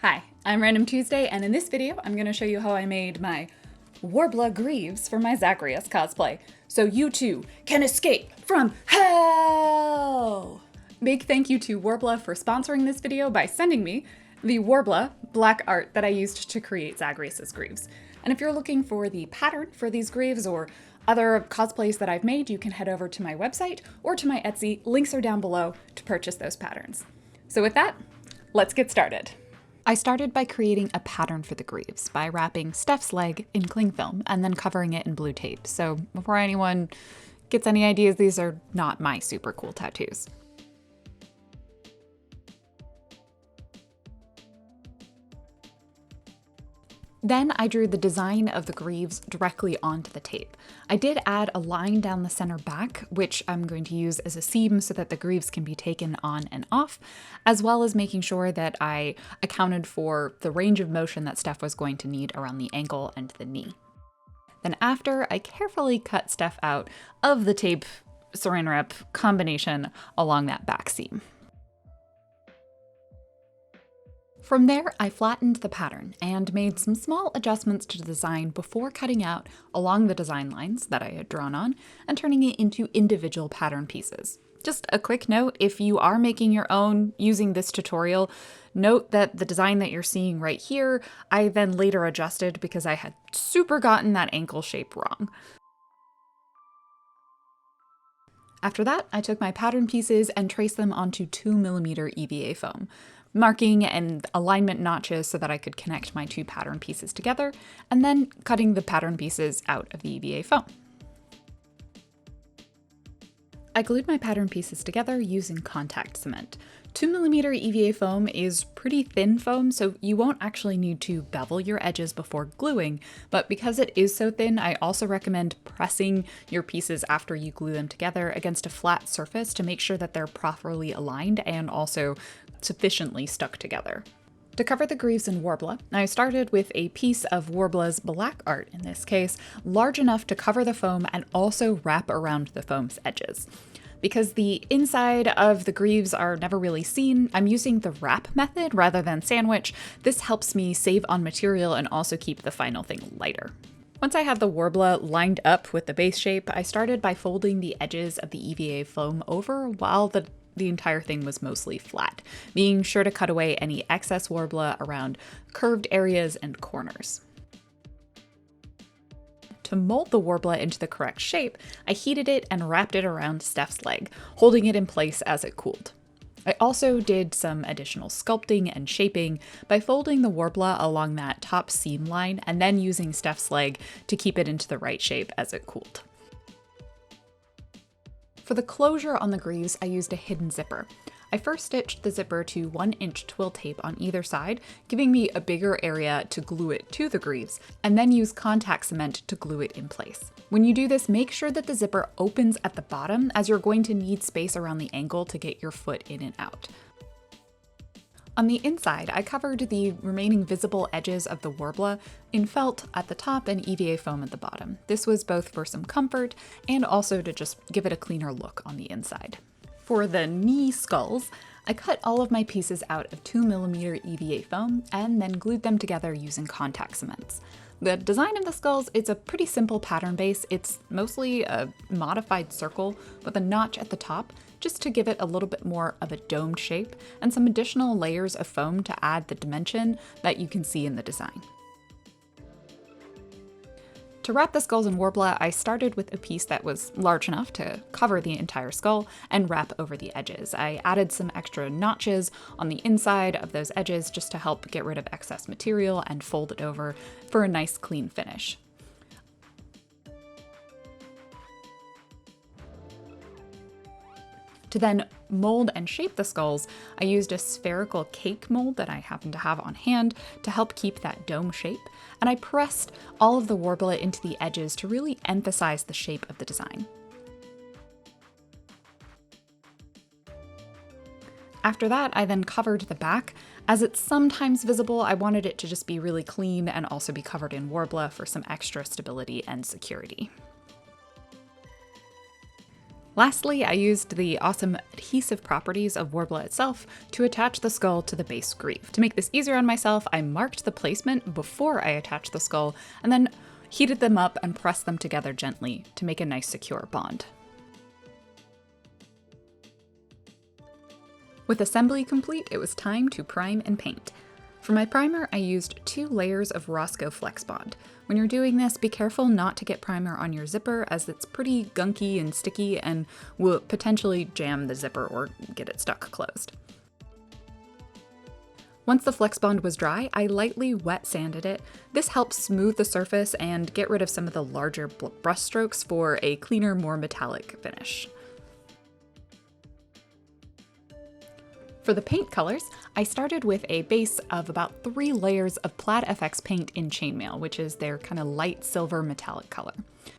Hi, I'm Random Tuesday, and in this video, I'm going to show you how I made my Worbla Greaves for my Zagreus cosplay, so you too can escape from hell! Big thank you to Worbla for sponsoring this video by sending me the Worbla Black Art that I used to create Zagreus's Greaves. And if you're looking for the pattern for these Greaves or other cosplays that I've made, you can head over to my website or to my Etsy. Links are down below to purchase those patterns. So with that, let's get started. I started by creating a pattern for the Greaves by wrapping Steph's leg in cling film and then covering it in blue tape. So before anyone gets any ideas, these are not my super cool tattoos. Then I drew the design of the Greaves directly onto the tape. I did add a line down the center back, which I'm going to use as a seam so that the Greaves can be taken on and off, as well as making sure that I accounted for the range of motion that Steph was going to need around the ankle and the knee. Then after, I carefully cut Steph out of the tape saran wrap combination along that back seam. From there, I flattened the pattern and made some small adjustments to the design before cutting out along the design lines that I had drawn on and turning it into individual pattern pieces. Just a quick note, if you are making your own using this tutorial, note that the design that you're seeing right here, I then later adjusted because I had super gotten that ankle shape wrong. After that, I took my pattern pieces and traced them onto 2mm EVA foam, marking and alignment notches so that I could connect my two pattern pieces together, and then cutting the pattern pieces out of the EVA foam. I glued my pattern pieces together using contact cement. 2mm EVA foam is pretty thin foam, so you won't actually need to bevel your edges before gluing, but because it is so thin, I also recommend pressing your pieces after you glue them together against a flat surface to make sure that they're properly aligned and also sufficiently stuck together. To cover the Greaves in Worbla, I started with a piece of Worbla's Black Art, in this case, large enough to cover the foam and also wrap around the foam's edges. Because the inside of the Greaves are never really seen, I'm using the wrap method rather than sandwich. This helps me save on material and also keep the final thing lighter. Once I had the Worbla lined up with the base shape, I started by folding the edges of the EVA foam over while the entire thing was mostly flat, being sure to cut away any excess Worbla around curved areas and corners. To mold the Worbla into the correct shape, I heated it and wrapped it around Steph's leg, holding it in place as it cooled. I also did some additional sculpting and shaping by folding the Worbla along that top seam line and then using Steph's leg to keep it into the right shape as it cooled. For the closure on the Greaves, I used a hidden zipper. I first stitched the zipper to 1-inch twill tape on either side, giving me a bigger area to glue it to the Greaves, and then use contact cement to glue it in place. When you do this, make sure that the zipper opens at the bottom, as you're going to need space around the ankle to get your foot in and out. On the inside, I covered the remaining visible edges of the Worbla in felt at the top and EVA foam at the bottom. This was both for some comfort and also to just give it a cleaner look on the inside. For the knee skulls, I cut all of my pieces out of 2mm EVA foam and then glued them together using contact cements. The design of the skulls, it's a pretty simple pattern base. It's mostly a modified circle with a notch at the top, just to give it a little bit more of a domed shape, and some additional layers of foam to add the dimension that you can see in the design. To wrap the skulls in Worbla, I started with a piece that was large enough to cover the entire skull and wrap over the edges. I added some extra notches on the inside of those edges just to help get rid of excess material and fold it over for a nice clean finish. To then mold and shape the skulls, I used a spherical cake mold that I happen to have on hand to help keep that dome shape, and I pressed all of the Worbla into the edges to really emphasize the shape of the design. After that, I then covered the back. As it's sometimes visible, I wanted it to just be really clean and also be covered in Worbla for some extra stability and security. Lastly, I used the awesome adhesive properties of Worbla itself to attach the skull to the base greave. To make this easier on myself, I marked the placement before I attached the skull, and then heated them up and pressed them together gently to make a nice secure bond. With assembly complete, it was time to prime and paint. For my primer, I used 2 layers of Roscoe Flex Bond. When you're doing this, be careful not to get primer on your zipper, as it's pretty gunky and sticky and will potentially jam the zipper or get it stuck closed. Once the Flex Bond was dry, I lightly wet sanded it. This helps smooth the surface and get rid of some of the larger brush strokes for a cleaner, more metallic finish. For the paint colors, I started with a base of about 3 layers of PlaidFX paint in chainmail, which is their kind of light silver metallic color.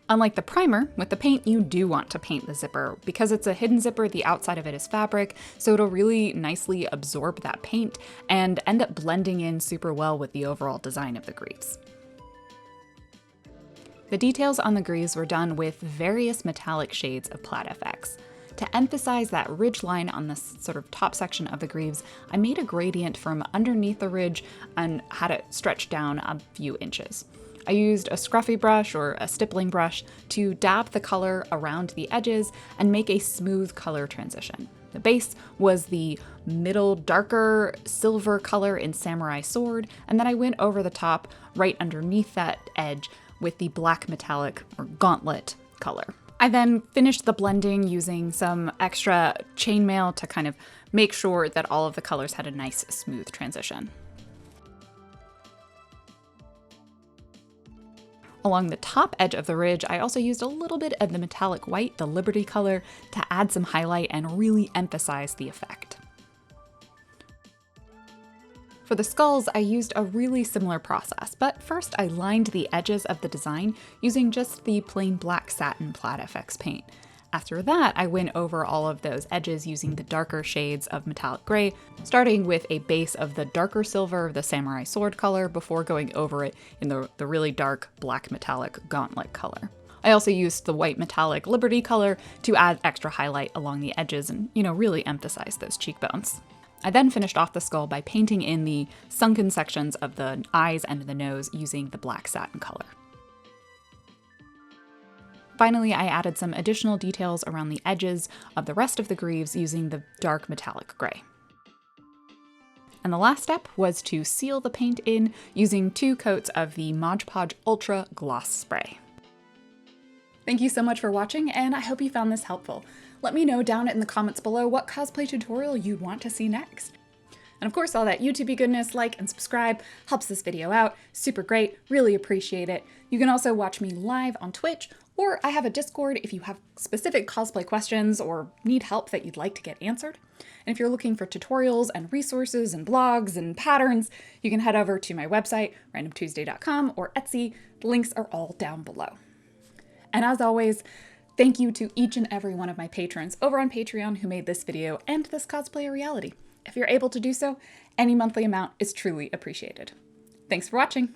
Unlike the primer, with the paint you do want to paint the zipper. Because it's a hidden zipper, the outside of it is fabric, so it'll really nicely absorb that paint and end up blending in super well with the overall design of the greaves. The details on the greaves were done with various metallic shades of PlaidFX. To emphasize that ridge line on this sort of top section of the greaves, I made a gradient from underneath the ridge and had it stretch down a few inches. I used a scruffy brush or a stippling brush to dab the color around the edges and make a smooth color transition. The base was the middle darker silver color in Samurai Sword, and then I went over the top right underneath that edge with the black metallic or gauntlet color. I then finished the blending using some extra chainmail to kind of make sure that all of the colors had a nice smooth transition. Along the top edge of the ridge, I also used a little bit of the metallic white, the Liberty color, to add some highlight and really emphasize the effect. For the skulls, I used a really similar process, but first I lined the edges of the design using just the plain black satin PlaidFX paint. After that, I went over all of those edges using the darker shades of metallic gray, starting with a base of the darker silver, the Samurai Sword color, before going over it in the really dark black metallic gauntlet color. I also used the white metallic Liberty color to add extra highlight along the edges and, really emphasize those cheekbones. I then finished off the skull by painting in the sunken sections of the eyes and the nose using the black satin color. Finally, I added some additional details around the edges of the rest of the greaves using the dark metallic gray. And the last step was to seal the paint in using 2 coats of the Mod Podge Ultra Gloss Spray. Thank you so much for watching, and I hope you found this helpful. Let me know down in the comments below what cosplay tutorial you'd want to see next. And of course, all that YouTube goodness, like and subscribe, helps this video out. Super great, really appreciate it. You can also watch me live on Twitch, or I have a Discord if you have specific cosplay questions or need help that you'd like to get answered. And if you're looking for tutorials and resources and blogs and patterns, you can head over to my website, randomtuesday.com, or Etsy. The links are all down below. And as always, thank you to each and every one of my patrons over on Patreon who made this video and this cosplay a reality. If you're able to do so, any monthly amount is truly appreciated. Thanks for watching!